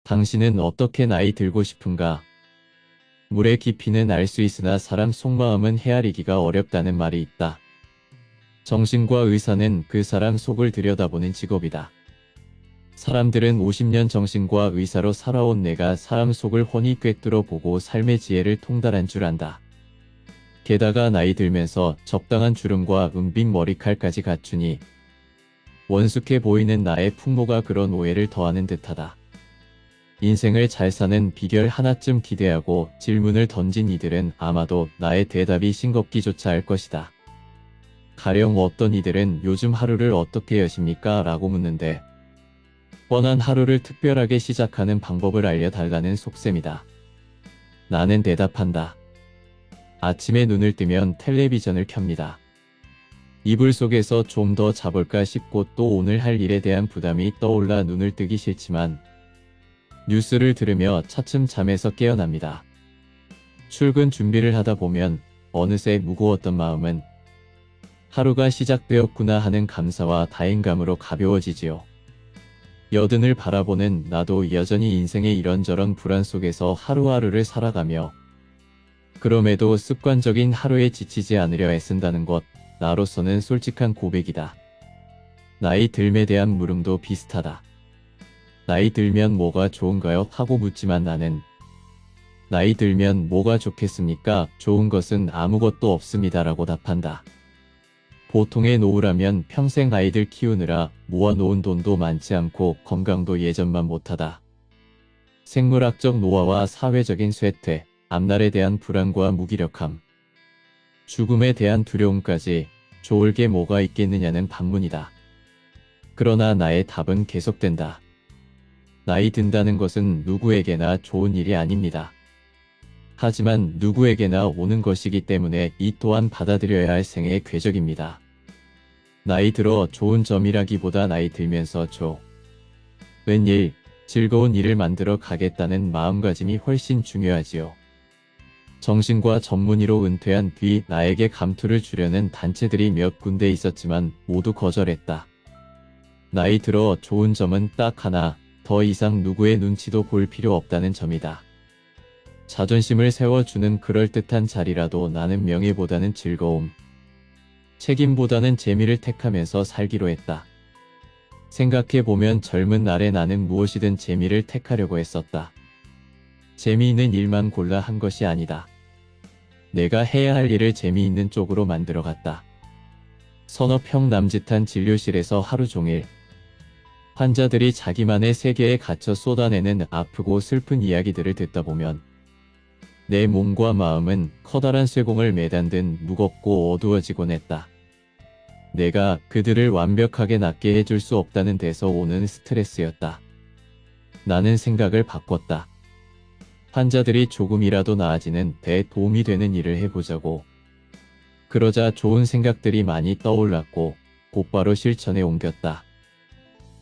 당신은 어떻게 나이 들고 싶은가? 물의 깊이는 알 수 있으나 사람 속마음은 헤아리기가 어렵다는 말이 있다. 정신과 의사는 그 사람 속을 들여다보는 직업이다. 사람들은 50년 정신과 의사로 살아온 내가 사람 속을 훤히 꿰뚫어 보고 삶의 지혜를 통달한 줄 안다. 게다가 나이 들면서 적당한 주름과 은빛 머리칼까지 갖추니 원숙해 보이는 나의 풍모가 그런 오해를 더하는 듯하다. 인생을 잘 사는 비결 하나쯤 기대하고 질문을 던진 이들은 아마도 나의 대답이 싱겁기조차 할 것이다. 가령 어떤 이들은 요즘 하루를 어떻게 여십니까? 라고 묻는데 뻔한 하루를 특별하게 시작하는 방법을 알려달라는 속셈이다. 나는 대답한다. 아침에 눈을 뜨면 텔레비전을 켭니다. 이불 속에서 좀 더 자볼까 싶고 또 오늘 할 일에 대한 부담이 떠올라 눈을 뜨기 싫지만 뉴스를 들으며 차츰 잠에서 깨어납니다. 출근 준비를 하다 보면 어느새 무거웠던 마음은 하루가 시작되었구나 하는 감사와 다행감으로 가벼워지지요. 여든을 바라보는 나도 여전히 인생의 이런저런 불안 속에서 하루하루를 살아가며 그럼에도 습관적인 하루에 지치지 않으려 애쓴다는 것, 나로서는 솔직한 고백이다. 나이 듦에 대한 물음도 비슷하다. 나이 들면 뭐가 좋은가요? 하고 묻지만 나는 나이 들면 뭐가 좋겠습니까? 좋은 것은 아무것도 없습니다. 라고 답한다. 보통의 노후라면 평생 아이들 키우느라 모아놓은 돈도 많지 않고 건강도 예전만 못하다. 생물학적 노화와 사회적인 쇠퇴, 앞날에 대한 불안과 무기력함, 죽음에 대한 두려움까지 좋을 게 뭐가 있겠느냐는 반문이다. 그러나 나의 답은 계속된다. 나이 든다는 것은 누구에게나 좋은 일이 아닙니다. 하지만 누구에게나 오는 것이기 때문에 이 또한 받아들여야 할 생애의 궤적입니다. 나이 들어 좋은 점이라기보다 나이 들면서 웬일, 즐거운 일을 만들어 가겠다는 마음가짐이 훨씬 중요하지요. 정신과 전문의로 은퇴한 뒤 나에게 감투를 주려는 단체들이 몇 군데 있었지만 모두 거절했다. 나이 들어 좋은 점은 딱 하나, 더 이상 누구의 눈치도 볼 필요 없다는 점이다. 자존심을 세워주는 그럴듯한 자리라도 나는 명예보다는 즐거움, 책임보다는 재미를 택하면서 살기로 했다. 생각해보면 젊은 날의 나는 무엇이든 재미를 택하려고 했었다. 재미있는 일만 골라 한 것이 아니다. 내가 해야 할 일을 재미있는 쪽으로 만들어갔다. 서너 평 남짓한 진료실에서 하루 종일 환자들이 자기만의 세계에 갇혀 쏟아내는 아프고 슬픈 이야기들을 듣다 보면 내 몸과 마음은 커다란 쇠공을 매단 듯 무겁고 어두워지곤 했다. 내가 그들을 완벽하게 낫게 해줄 수 없다는 데서 오는 스트레스였다. 나는 생각을 바꿨다. 환자들이 조금이라도 나아지는 데 도움이 되는 일을 해보자고. 그러자 좋은 생각들이 많이 떠올랐고 곧바로 실천에 옮겼다.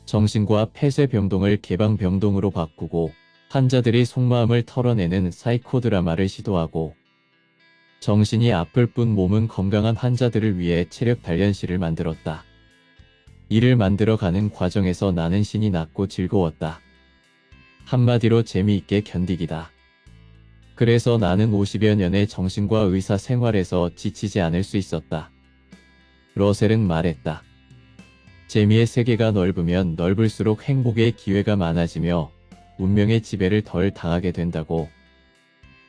정신과 폐쇄병동을 개방병동으로 바꾸고 환자들이 속마음을 털어내는 사이코 드라마를 시도하고 정신이 아플 뿐 몸은 건강한 환자들을 위해 체력 단련실을 만들었다. 이를 만들어가는 과정에서 나는 신이 났고 즐거웠다. 한마디로 재미있게 견디기다. 그래서 나는 50여 년의 정신과 의사 생활에서 지치지 않을 수 있었다. 러셀은 말했다. 재미의 세계가 넓으면 넓을수록 행복의 기회가 많아지며 운명의 지배를 덜 당하게 된다고.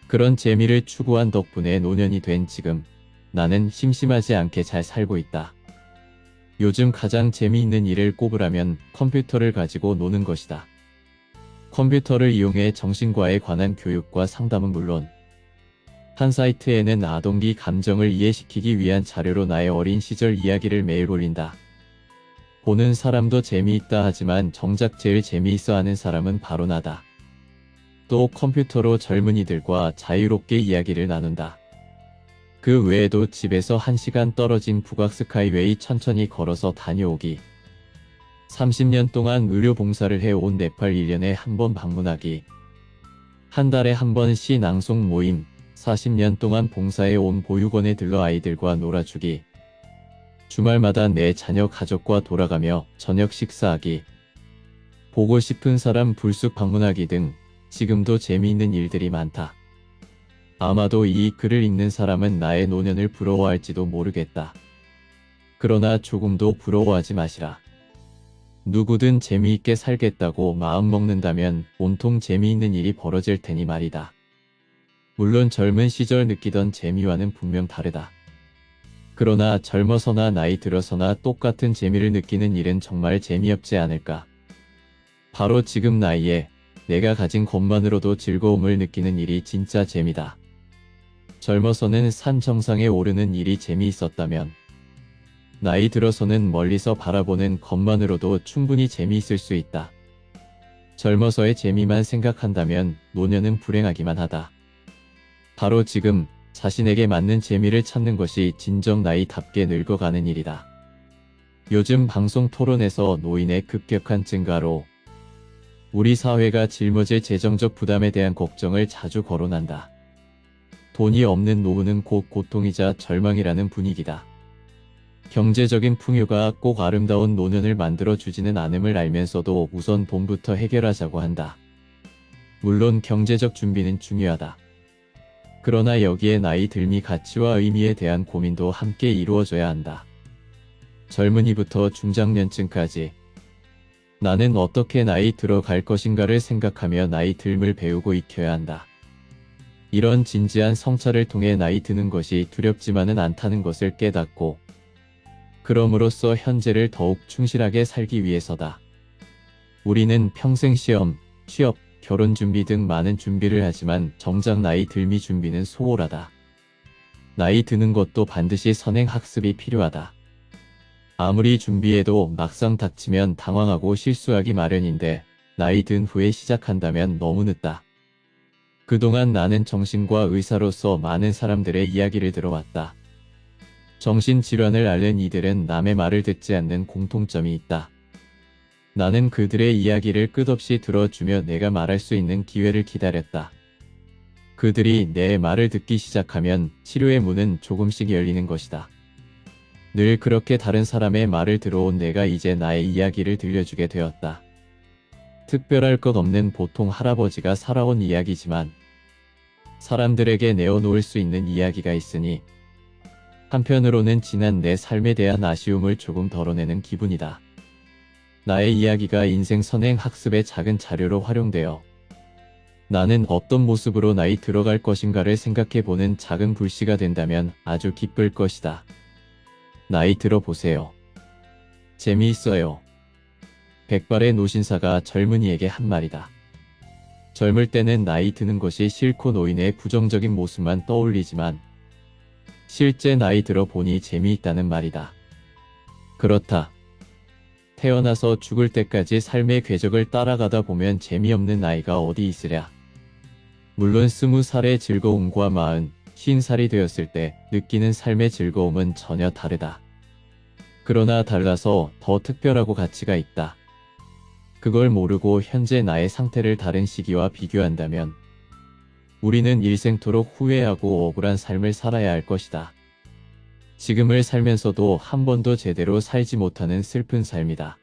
그런 재미를 추구한 덕분에 노년이 된 지금 나는 심심하지 않게 잘 살고 있다. 요즘 가장 재미있는 일을 꼽으라면 컴퓨터를 가지고 노는 것이다. 컴퓨터를 이용해 정신과에 관한 교육과 상담은 물론 한 사이트에는 아동기 감정을 이해시키기 위한 자료로 나의 어린 시절 이야기를 매일 올린다. 보는 사람도 재미있다 하지만 정작 제일 재미있어 하는 사람은 바로 나다. 또 컴퓨터로 젊은이들과 자유롭게 이야기를 나눈다. 그 외에도 집에서 1시간 떨어진 북악 스카이웨이 천천히 걸어서 다녀오기, 30년 동안 의료 봉사를 해온 네팔 1년에 한 번 방문하기, 한 달에 한 번 시 낭송 모임, 40년 동안 봉사해온 보육원에 들러 아이들과 놀아주기, 주말마다 내 자녀 가족과 돌아가며 저녁 식사하기, 보고 싶은 사람 불쑥 방문하기 등 지금도 재미있는 일들이 많다. 아마도 이 글을 읽는 사람은 나의 노년을 부러워할지도 모르겠다. 그러나 조금도 부러워하지 마시라. 누구든 재미있게 살겠다고 마음먹는다면 온통 재미있는 일이 벌어질 테니 말이다. 물론 젊은 시절 느끼던 재미와는 분명 다르다. 그러나 젊어서나 나이 들어서나 똑같은 재미를 느끼는 일은 정말 재미없지 않을까. 바로 지금 나이에 내가 가진 것만으로도 즐거움을 느끼는 일이 진짜 재미다. 젊어서는 산 정상에 오르는 일이 재미있었다면 나이 들어서는 멀리서 바라보는 것만으로도 충분히 재미있을 수 있다. 젊어서의 재미만 생각한다면 노년은 불행하기만 하다. 바로 지금 자신에게 맞는 재미를 찾는 것이 진정 나이답게 늙어가는 일이다. 요즘 방송 토론에서 노인의 급격한 증가로 우리 사회가 짊어질 재정적 부담에 대한 걱정을 자주 거론한다. 돈이 없는 노후는 곧 고통이자 절망이라는 분위기다. 경제적인 풍요가 꼭 아름다운 노년을 만들어주지는 않음을 알면서도 우선 돈부터 해결하자고 한다. 물론 경제적 준비는 중요하다. 그러나 여기에 나이 들미 가치와 의미에 대한 고민도 함께 이루어져야 한다. 젊은이부터 중장년층까지 나는 어떻게 나이 들어갈 것인가를 생각하며 나이 듦을 배우고 익혀야 한다. 이런 진지한 성찰을 통해 나이 드는 것이 두렵지만은 않다는 것을 깨닫고 그럼으로써 현재를 더욱 충실하게 살기 위해서다. 우리는 평생 시험, 취업, 결혼 준비 등 많은 준비를 하지만 정작 나이 들미 준비는 소홀하다. 나이 드는 것도 반드시 선행학습이 필요하다. 아무리 준비해도 막상 닥치면 당황하고 실수하기 마련인데 나이 든 후에 시작한다면 너무 늦다. 그동안 나는 정신과 의사로서 많은 사람들의 이야기를 들어왔다. 정신질환을 앓는 이들은 남의 말을 듣지 않는 공통점이 있다. 나는 그들의 이야기를 끝없이 들어주며 내가 말할 수 있는 기회를 기다렸다. 그들이 내 말을 듣기 시작하면 치료의 문은 조금씩 열리는 것이다. 늘 그렇게 다른 사람의 말을 들어온 내가 이제 나의 이야기를 들려주게 되었다. 특별할 것 없는 보통 할아버지가 살아온 이야기지만 사람들에게 내어놓을 수 있는 이야기가 있으니 한편으로는 지난 내 삶에 대한 아쉬움을 조금 덜어내는 기분이다. 나의 이야기가 인생 선행 학습의 작은 자료로 활용되어 나는 어떤 모습으로 나이 들어갈 것인가를 생각해보는 작은 불씨가 된다면 아주 기쁠 것이다. 나이 들어보세요. 재미있어요. 백발의 노신사가 젊은이에게 한 말이다. 젊을 때는 나이 드는 것이 싫고 노인의 부정적인 모습만 떠올리지만 실제 나이 들어 보니 재미있다는 말이다. 그렇다. 태어나서 죽을 때까지 삶의 궤적을 따라가다 보면 재미없는 나이가 어디 있으랴. 물론 20살의 즐거움과 40, 50살이 되었을 때 느끼는 삶의 즐거움은 전혀 다르다. 그러나 달라서 더 특별하고 가치가 있다. 그걸 모르고 현재 나의 상태를 다른 시기와 비교한다면 우리는 일생토록 후회하고 억울한 삶을 살아야 할 것이다. 지금을 살면서도 한 번도 제대로 살지 못하는 슬픈 삶이다.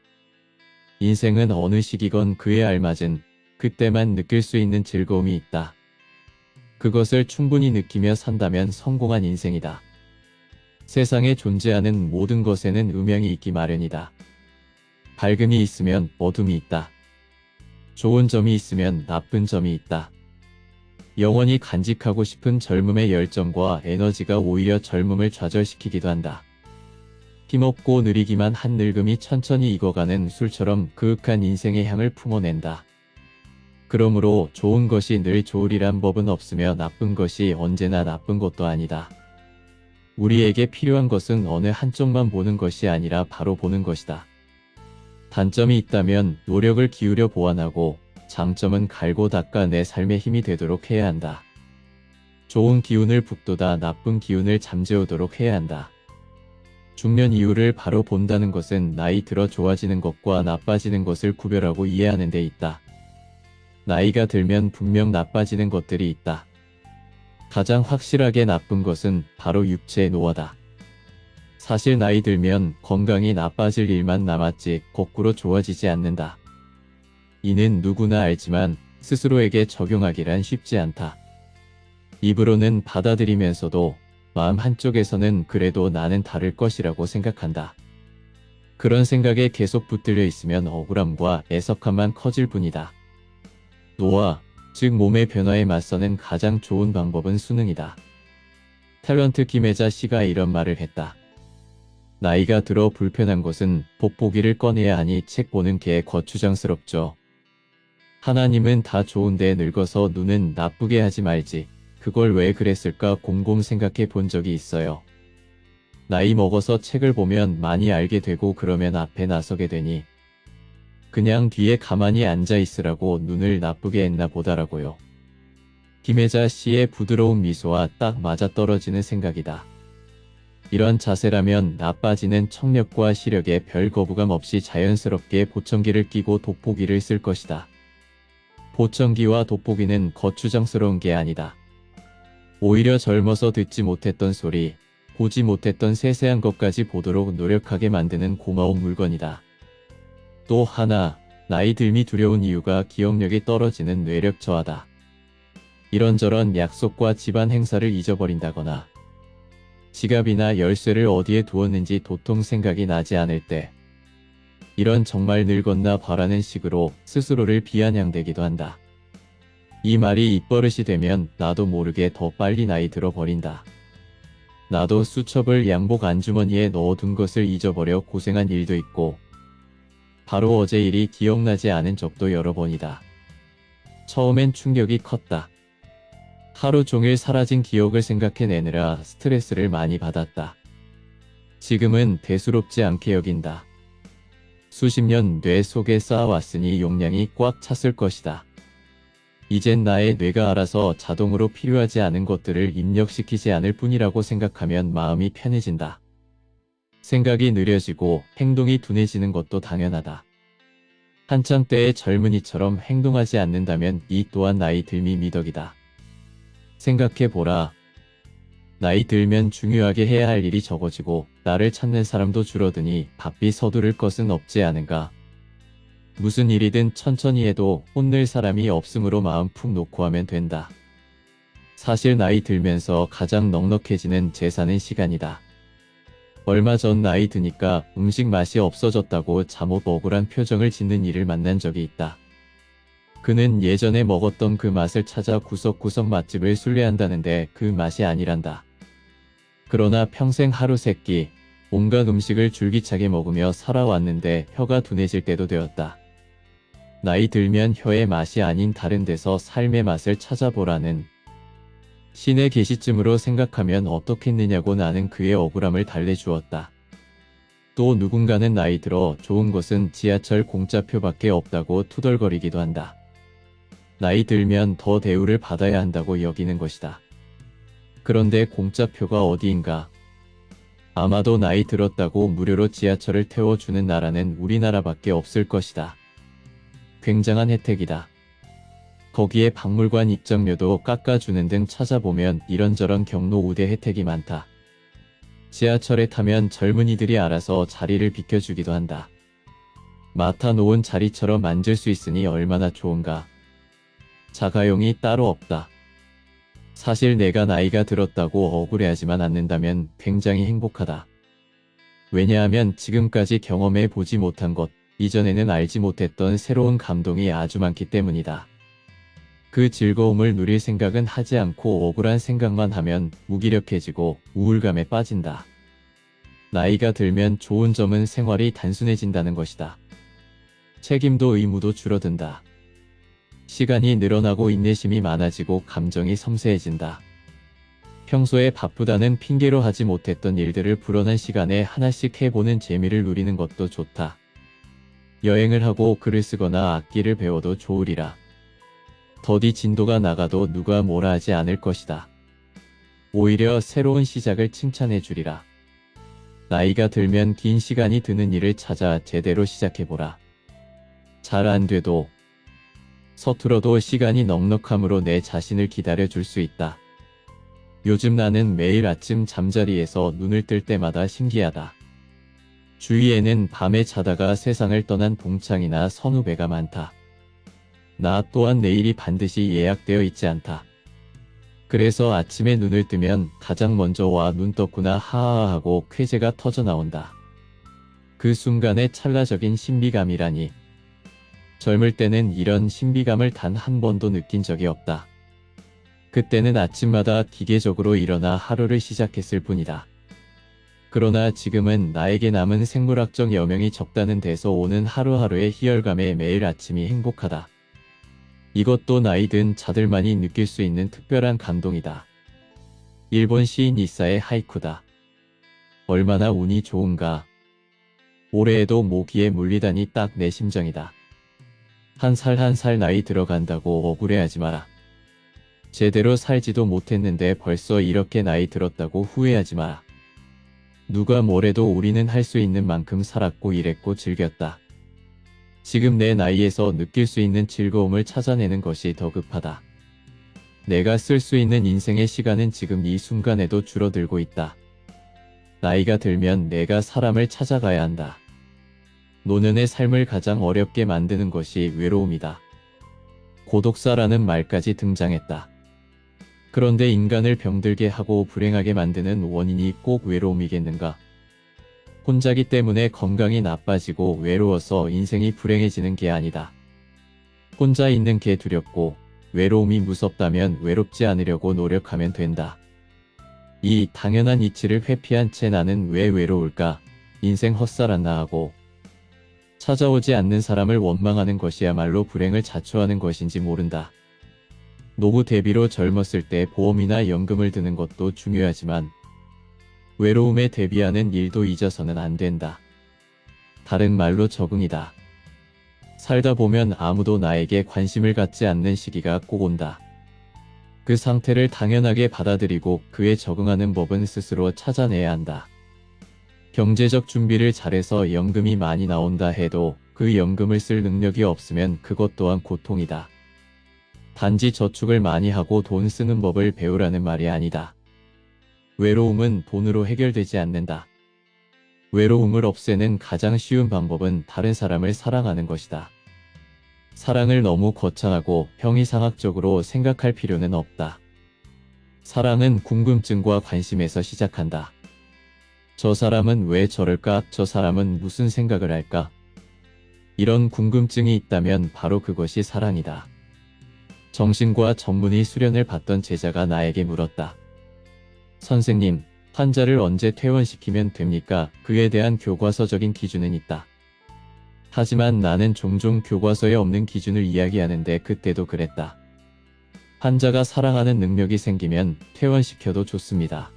인생은 어느 시기건 그에 알맞은 그때만 느낄 수 있는 즐거움이 있다. 그것을 충분히 느끼며 산다면 성공한 인생이다. 세상에 존재하는 모든 것에는 음양이 있기 마련이다. 밝음이 있으면 어둠이 있다. 좋은 점이 있으면 나쁜 점이 있다. 영원히 간직하고 싶은 젊음의 열정과 에너지가 오히려 젊음을 좌절시키기도 한다. 힘없고 느리기만 한 늙음이 천천히 익어가는 술처럼 그윽한 인생의 향을 품어낸다. 그러므로 좋은 것이 늘 좋으리란 법은 없으며 나쁜 것이 언제나 나쁜 것도 아니다. 우리에게 필요한 것은 어느 한쪽만 보는 것이 아니라 바로 보는 것이다. 단점이 있다면 노력을 기울여 보완하고 장점은 갈고 닦아 내 삶의 힘이 되도록 해야 한다. 좋은 기운을 북돋아 나쁜 기운을 잠재우도록 해야 한다. 중년 이후를 바로 본다는 것은 나이 들어 좋아지는 것과 나빠지는 것을 구별하고 이해하는 데 있다. 나이가 들면 분명 나빠지는 것들이 있다. 가장 확실하게 나쁜 것은 바로 육체의 노화다. 사실 나이 들면 건강이 나빠질 일만 남았지 거꾸로 좋아지지 않는다. 이는 누구나 알지만 스스로에게 적용하기란 쉽지 않다. 입으로는 받아들이면서도 마음 한쪽에서는 그래도 나는 다를 것이라고 생각한다. 그런 생각에 계속 붙들려 있으면 억울함과 애석함만 커질 뿐이다. 노화, 즉 몸의 변화에 맞서는 가장 좋은 방법은 수능이다. 탤런트 김혜자 씨가 이런 말을 했다. 나이가 들어 불편한 것은 돋보기를 꺼내야 하니 책 보는 게 거추장스럽죠. 하나님은 다 좋은데 늙어서 눈은 나쁘게 하지 말지. 그걸 왜 그랬을까 곰곰 생각해 본 적이 있어요. 나이 먹어서 책을 보면 많이 알게 되고 그러면 앞에 나서게 되니 그냥 뒤에 가만히 앉아 있으라고 눈을 나쁘게 했나 보다라고요. 김혜자 씨의 부드러운 미소와 딱 맞아떨어지는 생각이다. 이런 자세라면 나빠지는 청력과 시력에 별 거부감 없이 자연스럽게 보청기를 끼고 돋보기를 쓸 것이다. 보청기와 돋보기는 거추장스러운 게 아니다. 오히려 젊어서 듣지 못했던 소리, 보지 못했던 세세한 것까지 보도록 노력하게 만드는 고마운 물건이다. 또 하나, 나이 들미 두려운 이유가 기억력이 떨어지는 뇌력 저하다. 이런저런 약속과 집안 행사를 잊어버린다거나 지갑이나 열쇠를 어디에 두었는지 도통 생각이 나지 않을 때 이런 정말 늙었나 봐라는 식으로 스스로를 비아냥대기도 한다. 이 말이 입버릇이 되면 나도 모르게 더 빨리 나이 들어 버린다. 나도 수첩을 양복 안주머니에 넣어둔 것을 잊어버려 고생한 일도 있고 바로 어제 일이 기억나지 않은 적도 여러 번이다. 처음엔 충격이 컸다. 하루 종일 사라진 기억을 생각해내느라 스트레스를 많이 받았다. 지금은 대수롭지 않게 여긴다. 수십 년 뇌 속에 쌓아왔으니 용량이 꽉 찼을 것이다. 이젠 나의 뇌가 알아서 자동으로 필요하지 않은 것들을 입력시키지 않을 뿐이라고 생각하면 마음이 편해진다. 생각이 느려지고 행동이 둔해지는 것도 당연하다. 한창 때의 젊은이처럼 행동하지 않는다면 이 또한 나이 들미 미덕이다. 생각해보라. 나이 들면 중요하게 해야 할 일이 적어지고 나를 찾는 사람도 줄어드니 바삐 서두를 것은 없지 않은가. 무슨 일이든 천천히 해도 혼낼 사람이 없으므로 마음 푹 놓고 하면 된다. 사실 나이 들면서 가장 넉넉해지는 재산은 시간이다. 얼마 전 나이 드니까 음식 맛이 없어졌다고 잠옷 억울한 표정을 짓는 이를 만난 적이 있다. 그는 예전에 먹었던 그 맛을 찾아 구석구석 맛집을 순례한다는데 그 맛이 아니란다. 그러나 평생 하루 세끼 온갖 음식을 줄기차게 먹으며 살아왔는데 혀가 둔해질 때도 되었다. 나이 들면 혀의 맛이 아닌 다른 데서 삶의 맛을 찾아보라는 신의 계시쯤으로 생각하면 어떻겠느냐고 나는 그의 억울함을 달래주었다. 또 누군가는 나이 들어 좋은 것은 지하철 공짜표밖에 없다고 투덜거리기도 한다. 나이 들면 더 대우를 받아야 한다고 여기는 것이다. 그런데 공짜표가 어디인가? 아마도 나이 들었다고 무료로 지하철을 태워주는 나라는 우리나라밖에 없을 것이다. 굉장한 혜택이다. 거기에 박물관 입장료도 깎아주는 등 찾아보면 이런저런 경로 우대 혜택이 많다. 지하철에 타면 젊은이들이 알아서 자리를 비켜주기도 한다. 맡아놓은 자리처럼 앉을 수 있으니 얼마나 좋은가. 자가용이 따로 없다. 사실 내가 나이가 들었다고 억울해하지만 않는다면 굉장히 행복하다. 왜냐하면 지금까지 경험해 보지 못한 것, 이전에는 알지 못했던 새로운 감동이 아주 많기 때문이다. 그 즐거움을 누릴 생각은 하지 않고 억울한 생각만 하면 무기력해지고 우울감에 빠진다. 나이가 들면 좋은 점은 생활이 단순해진다는 것이다. 책임도 의무도 줄어든다. 시간이 늘어나고 인내심이 많아지고 감정이 섬세해진다. 평소에 바쁘다는 핑계로 하지 못했던 일들을 불어난 시간에 하나씩 해보는 재미를 누리는 것도 좋다. 여행을 하고 글을 쓰거나 악기를 배워도 좋으리라. 더디 진도가 나가도 누가 뭐라 하지 않을 것이다. 오히려 새로운 시작을 칭찬해 주리라. 나이가 들면 긴 시간이 드는 일을 찾아 제대로 시작해보라. 잘 안 돼도 서툴어도 시간이 넉넉함으로 내 자신을 기다려줄 수 있다. 요즘 나는 매일 아침 잠자리에서 눈을 뜰 때마다 신기하다. 주위에는 밤에 자다가 세상을 떠난 동창이나 선후배가 많다. 나 또한 내일이 반드시 예약되어 있지 않다. 그래서 아침에 눈을 뜨면 가장 먼저 와 눈 떴구나 하하하 하고 쾌재가 터져 나온다. 그 순간의 찰나적인 신비감이라니. 젊을 때는 이런 신비감을 단 한 번도 느낀 적이 없다. 그때는 아침마다 기계적으로 일어나 하루를 시작했을 뿐이다. 그러나 지금은 나에게 남은 생물학적 여명이 적다는 데서 오는 하루하루의 희열감에 매일 아침이 행복하다. 이것도 나이 든 자들만이 느낄 수 있는 특별한 감동이다. 일본 시인 이사의 하이쿠다. 얼마나 운이 좋은가. 올해에도 모기에 물리다니 딱 내 심정이다. 한 살 한 살 나이 들어간다고 억울해하지 마라. 제대로 살지도 못했는데 벌써 이렇게 나이 들었다고 후회하지 마라. 누가 뭐래도 우리는 할 수 있는 만큼 살았고 일했고 즐겼다. 지금 내 나이에서 느낄 수 있는 즐거움을 찾아내는 것이 더 급하다. 내가 쓸 수 있는 인생의 시간은 지금 이 순간에도 줄어들고 있다. 나이가 들면 내가 사람을 찾아가야 한다. 노년의 삶을 가장 어렵게 만드는 것이 외로움이다. 고독사라는 말까지 등장했다. 그런데 인간을 병들게 하고 불행하게 만드는 원인이 꼭 외로움이겠는가? 혼자기 때문에 건강이 나빠지고 외로워서 인생이 불행해지는 게 아니다. 혼자 있는 게 두렵고 외로움이 무섭다면 외롭지 않으려고 노력하면 된다. 이 당연한 이치를 회피한 채 나는 왜 외로울까? 인생 헛살았나 하고 찾아오지 않는 사람을 원망하는 것이야말로 불행을 자초하는 것인지 모른다. 노후 대비로 젊었을 때 보험이나 연금을 드는 것도 중요하지만 외로움에 대비하는 일도 잊어서는 안 된다. 다른 말로 적응이다. 살다 보면 아무도 나에게 관심을 갖지 않는 시기가 꼭 온다. 그 상태를 당연하게 받아들이고 그에 적응하는 법은 스스로 찾아내야 한다. 경제적 준비를 잘해서 연금이 많이 나온다 해도 그 연금을 쓸 능력이 없으면 그것 또한 고통이다. 단지 저축을 많이 하고 돈 쓰는 법을 배우라는 말이 아니다. 외로움은 돈으로 해결되지 않는다. 외로움을 없애는 가장 쉬운 방법은 다른 사람을 사랑하는 것이다. 사랑을 너무 거창하고 형이상학적으로 생각할 필요는 없다. 사랑은 궁금증과 관심에서 시작한다. 저 사람은 왜 저럴까? 저 사람은 무슨 생각을 할까? 이런 궁금증이 있다면 바로 그것이 사랑이다. 정신과 전문의 수련을 받던 제자가 나에게 물었다. 선생님, 환자를 언제 퇴원시키면 됩니까? 그에 대한 교과서적인 기준은 있다. 하지만 나는 종종 교과서에 없는 기준을 이야기하는데 그때도 그랬다. 환자가 사랑하는 능력이 생기면 퇴원시켜도 좋습니다.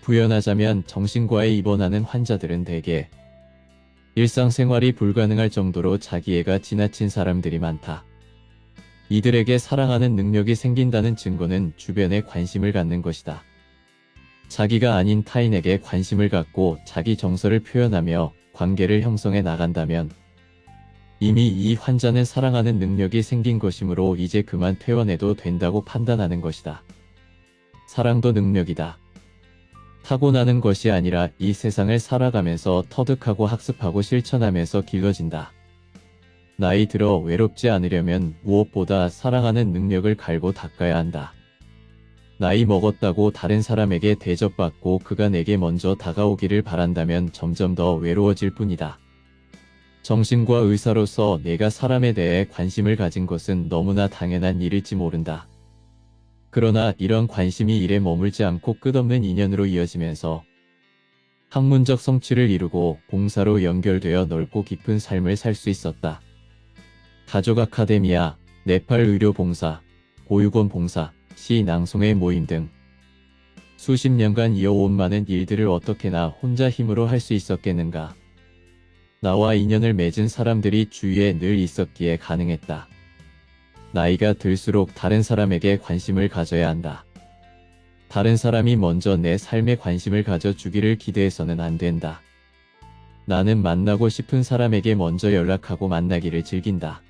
부연하자면 정신과에 입원하는 환자들은 대개 일상생활이 불가능할 정도로 자기애가 지나친 사람들이 많다. 이들에게 사랑하는 능력이 생긴다는 증거는 주변에 관심을 갖는 것이다. 자기가 아닌 타인에게 관심을 갖고 자기 정서를 표현하며 관계를 형성해 나간다면 이미 이 환자는 사랑하는 능력이 생긴 것이므로 이제 그만 퇴원해도 된다고 판단하는 것이다. 사랑도 능력이다. 타고나는 것이 아니라 이 세상을 살아가면서 터득하고 학습하고 실천하면서 길러진다. 나이 들어 외롭지 않으려면 무엇보다 사랑하는 능력을 갈고 닦아야 한다. 나이 먹었다고 다른 사람에게 대접받고 그가 내게 먼저 다가오기를 바란다면 점점 더 외로워질 뿐이다. 정신과 의사로서 내가 사람에 대해 관심을 가진 것은 너무나 당연한 일일지 모른다. 그러나 이런 관심이 일에 머물지 않고 끝없는 인연으로 이어지면서 학문적 성취를 이루고 봉사로 연결되어 넓고 깊은 삶을 살 수 있었다. 가족 아카데미아, 네팔 의료 봉사, 보육원 봉사, 시 낭송회 모임 등 수십 년간 이어온 많은 일들을 어떻게나 혼자 힘으로 할 수 있었겠는가. 나와 인연을 맺은 사람들이 주위에 늘 있었기에 가능했다. 나이가 들수록 다른 사람에게 관심을 가져야 한다. 다른 사람이 먼저 내 삶에 관심을 가져주기를 기대해서는 안 된다. 나는 만나고 싶은 사람에게 먼저 연락하고 만나기를 즐긴다.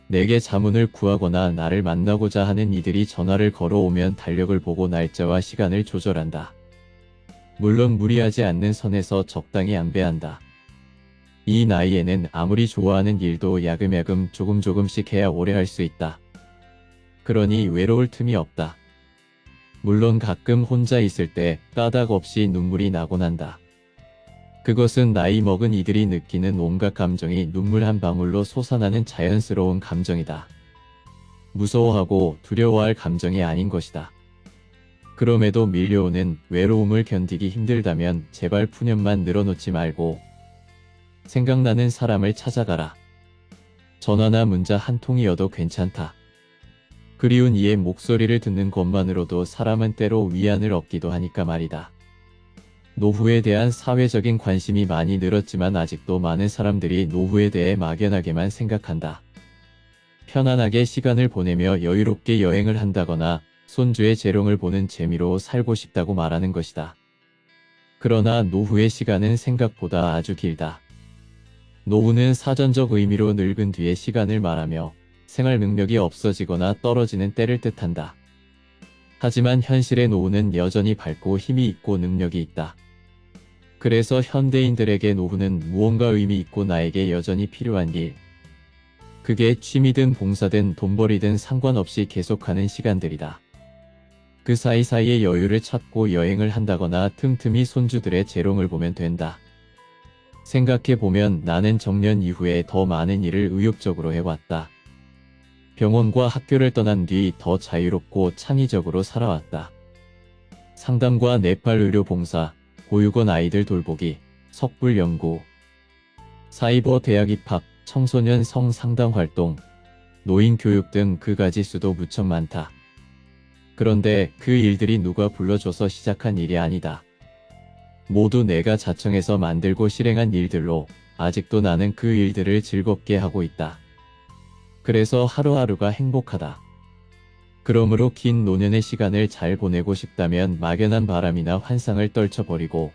내게 자문을 구하거나 나를 만나고자 하는 이들이 전화를 걸어오면 달력을 보고 날짜와 시간을 조절한다. 물론 무리하지 않는 선에서 적당히 안배한다. 이 나이에는 아무리 좋아하는 일도 야금야금 조금씩 해야 오래 할 수 있다. 그러니 외로울 틈이 없다. 물론 가끔 혼자 있을 때 까닭 없이 눈물이 나곤 한다. 그것은 나이 먹은 이들이 느끼는 온갖 감정이 눈물 한 방울로 솟아나는 자연스러운 감정이다. 무서워하고 두려워할 감정이 아닌 것이다. 그럼에도 밀려오는 외로움을 견디기 힘들다면 제발 푸념만 늘어놓지 말고 생각나는 사람을 찾아가라. 전화나 문자 한 통이어도 괜찮다. 그리운 이의 목소리를 듣는 것만으로도 사람은 때로 위안을 얻기도 하니까 말이다. 노후에 대한 사회적인 관심이 많이 늘었지만 아직도 많은 사람들이 노후에 대해 막연하게만 생각한다. 편안하게 시간을 보내며 여유롭게 여행을 한다거나 손주의 재롱을 보는 재미로 살고 싶다고 말하는 것이다. 그러나 노후의 시간은 생각보다 아주 길다. 노후는 사전적 의미로 늙은 뒤의 시간을 말하며 생활 능력이 없어지거나 떨어지는 때를 뜻한다. 하지만 현실의 노후는 여전히 밝고 힘이 있고 능력이 있다. 그래서 현대인들에게 노후는 무언가 의미 있고 나에게 여전히 필요한 일. 그게 취미든 봉사든 돈벌이든 상관없이 계속하는 시간들이다. 그 사이사이에 여유를 찾고 여행을 한다거나 틈틈이 손주들의 재롱을 보면 된다. 생각해보면 나는 정년 이후에 더 많은 일을 의욕적으로 해왔다. 병원과 학교를 떠난 뒤 더 자유롭고 창의적으로 살아왔다. 상담과 네팔 의료 봉사, 보육원 아이들 돌보기, 석불 연구, 사이버 대학 입학, 청소년 성상담 활동, 노인 교육 등 그 가지수도 무척 많다. 그런데 그 일들이 누가 불러줘서 시작한 일이 아니다. 모두 내가 자청해서 만들고 실행한 일들로 아직도 나는 그 일들을 즐겁게 하고 있다. 그래서 하루하루가 행복하다. 그러므로 긴 노년의 시간을 잘 보내고 싶다면 막연한 바람이나 환상을 떨쳐버리고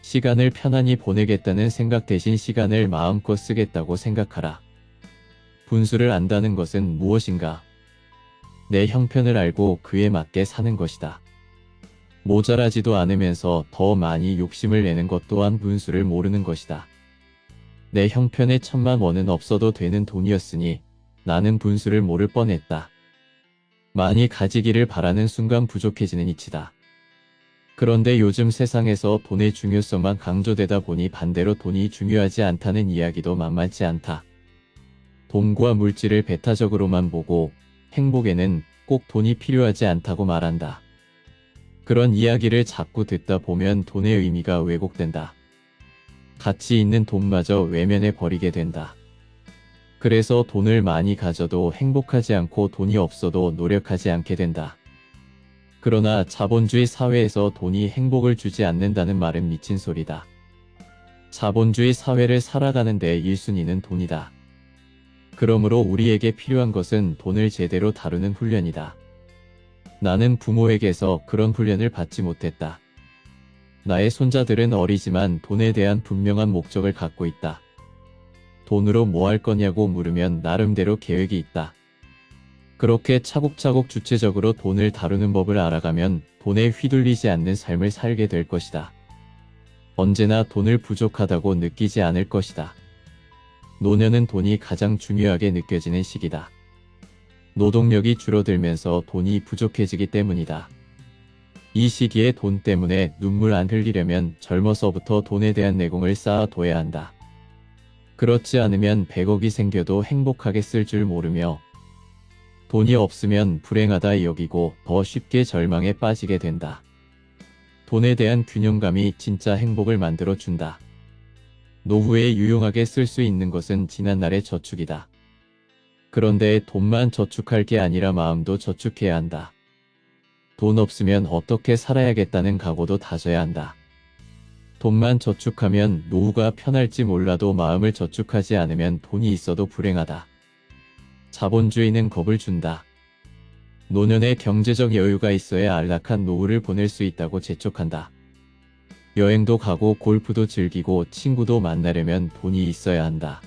시간을 편안히 보내겠다는 생각 대신 시간을 마음껏 쓰겠다고 생각하라. 분수를 안다는 것은 무엇인가? 내 형편을 알고 그에 맞게 사는 것이다. 모자라지도 않으면서 더 많이 욕심을 내는 것 또한 분수를 모르는 것이다. 내 형편에 1,000,000원은 없어도 되는 돈이었으니 나는 분수를 모를 뻔했다. 많이 가지기를 바라는 순간 부족해지는 이치다. 그런데 요즘 세상에서 돈의 중요성만 강조되다 보니 반대로 돈이 중요하지 않다는 이야기도 만만치 않다. 돈과 물질을 배타적으로만 보고 행복에는 꼭 돈이 필요하지 않다고 말한다. 그런 이야기를 자꾸 듣다 보면 돈의 의미가 왜곡된다. 가치 있는 돈마저 외면해 버리게 된다. 그래서 돈을 많이 가져도 행복하지 않고 돈이 없어도 노력하지 않게 된다. 그러나 자본주의 사회에서 돈이 행복을 주지 않는다는 말은 미친 소리다. 자본주의 사회를 살아가는 데 1순위는 돈이다. 그러므로 우리에게 필요한 것은 돈을 제대로 다루는 훈련이다. 나는 부모에게서 그런 훈련을 받지 못했다. 나의 손자들은 어리지만 돈에 대한 분명한 목적을 갖고 있다. 돈으로 뭐 할 거냐고 물으면 나름대로 계획이 있다. 그렇게 차곡차곡 주체적으로 돈을 다루는 법을 알아가면 돈에 휘둘리지 않는 삶을 살게 될 것이다. 언제나 돈을 부족하다고 느끼지 않을 것이다. 노년은 돈이 가장 중요하게 느껴지는 시기다. 노동력이 줄어들면서 돈이 부족해지기 때문이다. 이 시기에 돈 때문에 눈물 안 흘리려면 젊어서부터 돈에 대한 내공을 쌓아둬야 한다. 그렇지 않으면 100억이 생겨도 행복하게 쓸 줄 모르며 돈이 없으면 불행하다 여기고 더 쉽게 절망에 빠지게 된다. 돈에 대한 균형감이 진짜 행복을 만들어 준다. 노후에 유용하게 쓸 수 있는 것은 지난날의 저축이다. 그런데 돈만 저축할 게 아니라 마음도 저축해야 한다. 돈 없으면 어떻게 살아야겠다는 각오도 다져야 한다. 돈만 저축하면 노후가 편할지 몰라도 마음을 저축하지 않으면 돈이 있어도 불행하다. 자본주의는 겁을 준다. 노년에 경제적 여유가 있어야 안락한 노후를 보낼 수 있다고 재촉한다. 여행도 가고 골프도 즐기고 친구도 만나려면 돈이 있어야 한다.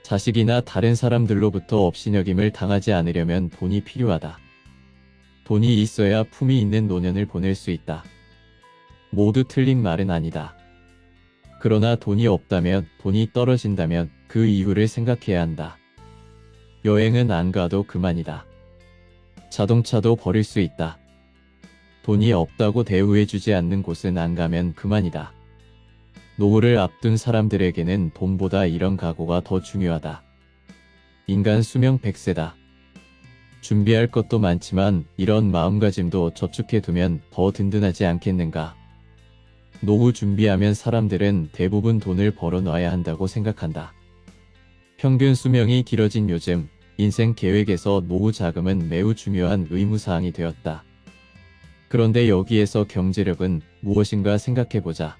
자식이나 다른 사람들로부터 업신여김을 당하지 않으려면 돈이 필요하다. 돈이 있어야 품위 있는 노년을 보낼 수 있다. 모두 틀린 말은 아니다. 그러나 돈이 없다면, 돈이 떨어진다면 그 이유를 생각해야 한다. 여행은 안 가도 그만이다. 자동차도 버릴 수 있다. 돈이 없다고 대우해주지 않는 곳은 안 가면 그만이다. 노후를 앞둔 사람들에게는 돈보다 이런 각오가 더 중요하다. 인간 수명 100세다. 준비할 것도 많지만 이런 마음가짐도 저축해두면 더 든든하지 않겠는가. 노후 준비하면 사람들은 대부분 돈을 벌어놔야 한다고 생각한다. 평균 수명이 길어진 요즘, 인생 계획에서 노후 자금은 매우 중요한 의무사항이 되었다. 그런데 여기에서 경제력은 무엇인가 생각해보자.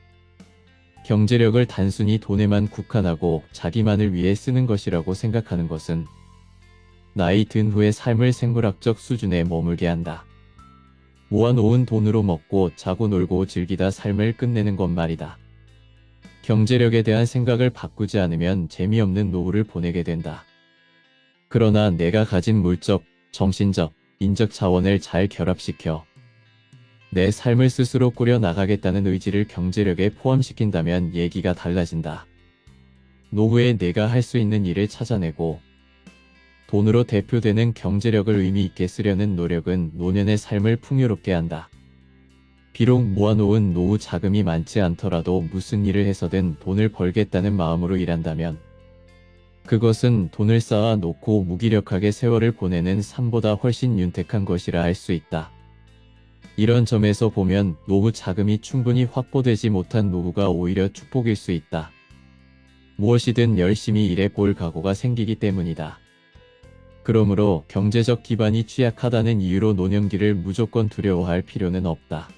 경제력을 단순히 돈에만 국한하고 자기만을 위해 쓰는 것이라고 생각하는 것은 나이 든 후의 삶을 생물학적 수준에 머물게 한다. 모아놓은 돈으로 먹고 자고 놀고 즐기다 삶을 끝내는 것 말이다. 경제력에 대한 생각을 바꾸지 않으면 재미없는 노후를 보내게 된다. 그러나 내가 가진 물적, 정신적, 인적 자원을 잘 결합시켜 내 삶을 스스로 꾸려 나가겠다는 의지를 경제력에 포함시킨다면 얘기가 달라진다. 노후에 내가 할 수 있는 일을 찾아내고 돈으로 대표되는 경제력을 의미 있게 쓰려는 노력은 노년의 삶을 풍요롭게 한다. 비록 모아놓은 노후 자금이 많지 않더라도 무슨 일을 해서든 돈을 벌겠다는 마음으로 일한다면 그것은 돈을 쌓아 놓고 무기력하게 세월을 보내는 삶보다 훨씬 윤택한 것이라 할 수 있다. 이런 점에서 보면 노후 자금이 충분히 확보되지 못한 노후가 오히려 축복일 수 있다. 무엇이든 열심히 일해 볼 각오가 생기기 때문이다. 그러므로 경제적 기반이 취약하다는 이유로 노년기를 무조건 두려워할 필요는 없다.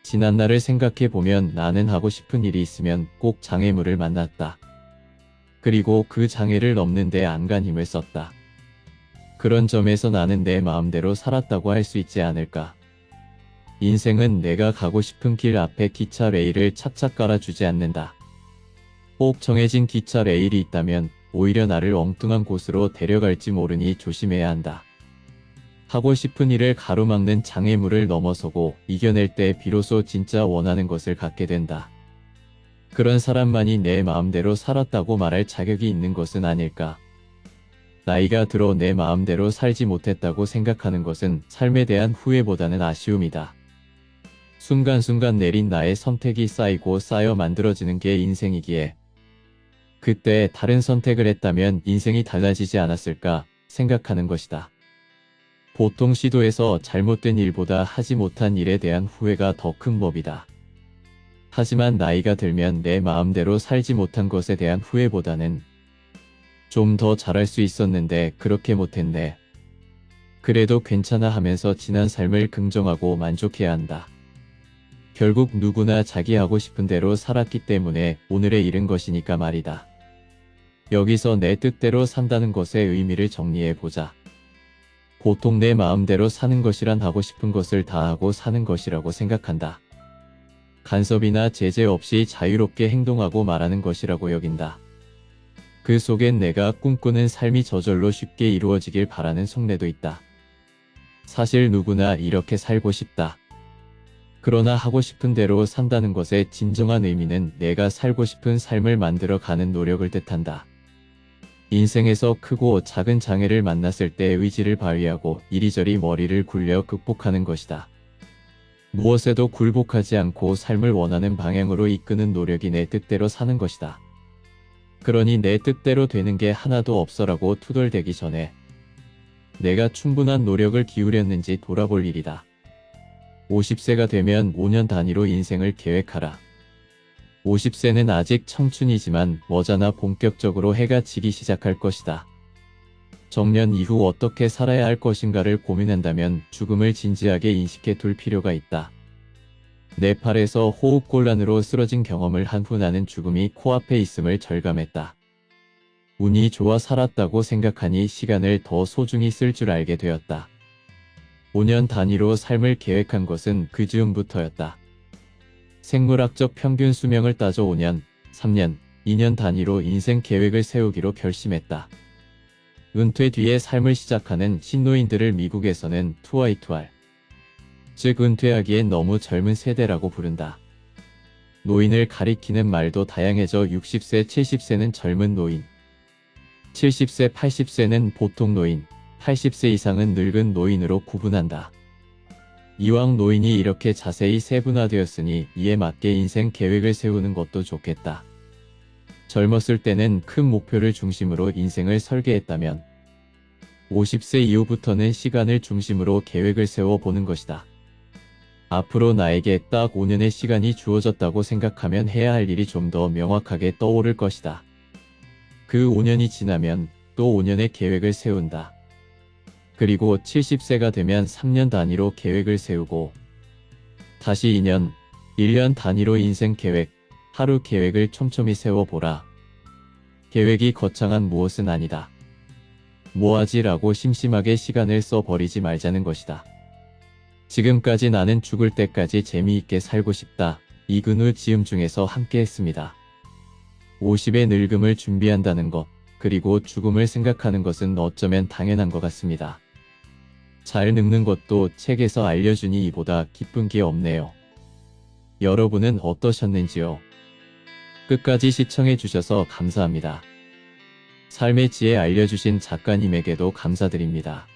지난날을 생각해보면 나는 하고 싶은 일이 있으면 꼭 장애물을 만났다. 그리고 그 장애를 넘는데 안간 힘을 썼다. 그런 점에서 나는 내 마음대로 살았다고 할 수 있지 않을까. 인생은 내가 가고 싶은 길 앞에 기차 레일을 착착 깔아주지 않는다. 꼭 정해진 기차 레일이 있다면 오히려 나를 엉뚱한 곳으로 데려갈지 모르니 조심해야 한다. 하고 싶은 일을 가로막는 장애물을 넘어서고 이겨낼 때 비로소 진짜 원하는 것을 갖게 된다. 그런 사람만이 내 마음대로 살았다고 말할 자격이 있는 것은 아닐까. 나이가 들어 내 마음대로 살지 못했다고 생각하는 것은 삶에 대한 후회보다는 아쉬움이다. 순간순간 내린 나의 선택이 쌓이고 쌓여 만들어지는 게 인생이기에 그때 다른 선택을 했다면 인생이 달라지지 않았을까 생각하는 것이다. 보통 시도해서 잘못된 일보다 하지 못한 일에 대한 후회가 더 큰 법이다. 하지만 나이가 들면 내 마음대로 살지 못한 것에 대한 후회보다는 좀 더 잘할 수 있었는데 그렇게 못했네. 그래도 괜찮아 하면서 지난 삶을 긍정하고 만족해야 한다. 결국 누구나 자기 하고 싶은 대로 살았기 때문에 오늘에 이른 것이니까 말이다. 여기서 내 뜻대로 산다는 것의 의미를 정리해보자. 보통 내 마음대로 사는 것이란 하고 싶은 것을 다 하고 사는 것이라고 생각한다. 간섭이나 제재 없이 자유롭게 행동하고 말하는 것이라고 여긴다. 그 속엔 내가 꿈꾸는 삶이 저절로 쉽게 이루어지길 바라는 속내도 있다. 사실 누구나 이렇게 살고 싶다. 그러나 하고 싶은 대로 산다는 것의 진정한 의미는 내가 살고 싶은 삶을 만들어 가는 노력을 뜻한다. 인생에서 크고 작은 장애를 만났을 때 의지를 발휘하고 이리저리 머리를 굴려 극복하는 것이다. 무엇에도 굴복하지 않고 삶을 원하는 방향으로 이끄는 노력이 내 뜻대로 사는 것이다. 그러니 내 뜻대로 되는 게 하나도 없어라고 투덜대기 전에 내가 충분한 노력을 기울였는지 돌아볼 일이다. 50세가 되면 5년 단위로 인생을 계획하라. 50세는 아직 청춘이지만 머지않아 본격적으로 해가 지기 시작할 것이다. 정년 이후 어떻게 살아야 할 것인가를 고민한다면 죽음을 진지하게 인식해 둘 필요가 있다. 네팔에서 호흡곤란으로 쓰러진 경험을 한 후 나는 죽음이 코앞에 있음을 절감했다. 운이 좋아 살았다고 생각하니 시간을 더 소중히 쓸 줄 알게 되었다. 5년 단위로 삶을 계획한 것은 그 즈음부터였다. 생물학적 평균 수명을 따져 5년, 3년, 2년 단위로 인생 계획을 세우기로 결심했다. 은퇴 뒤에 삶을 시작하는 신노인들을 미국에서는 2Y2R, 즉 은퇴하기엔 너무 젊은 세대라고 부른다. 노인을 가리키는 말도 다양해져 60세, 70세는 젊은 노인, 70세, 80세는 보통 노인, 80세 이상은 늙은 노인으로 구분한다. 이왕 노인이 이렇게 자세히 세분화되었으니 이에 맞게 인생 계획을 세우는 것도 좋겠다. 젊었을 때는 큰 목표를 중심으로 인생을 설계했다면 50세 이후부터는 시간을 중심으로 계획을 세워보는 것이다. 앞으로 나에게 딱 5년의 시간이 주어졌다고 생각하면 해야 할 일이 좀 더 명확하게 떠오를 것이다. 그 5년이 지나면 또 5년의 계획을 세운다. 그리고 70세가 되면 3년 단위로 계획을 세우고 다시 2년, 1년 단위로 인생 계획, 하루 계획을 촘촘히 세워보라. 계획이 거창한 무엇은 아니다. 뭐하지라고 심심하게 시간을 써버리지 말자는 것이다. 지금까지 나는 죽을 때까지 재미있게 살고 싶다. 이근우 지음 중에서 함께 했습니다. 50의 늙음을 준비한다는 것, 그리고 죽음을 생각하는 것은 어쩌면 당연한 것 같습니다. 잘 늙는 것도 책에서 알려주니 이보다 기쁜 게 없네요. 여러분은 어떠셨는지요? 끝까지 시청해주셔서 감사합니다. 삶의 지혜 알려주신 작가님에게도 감사드립니다.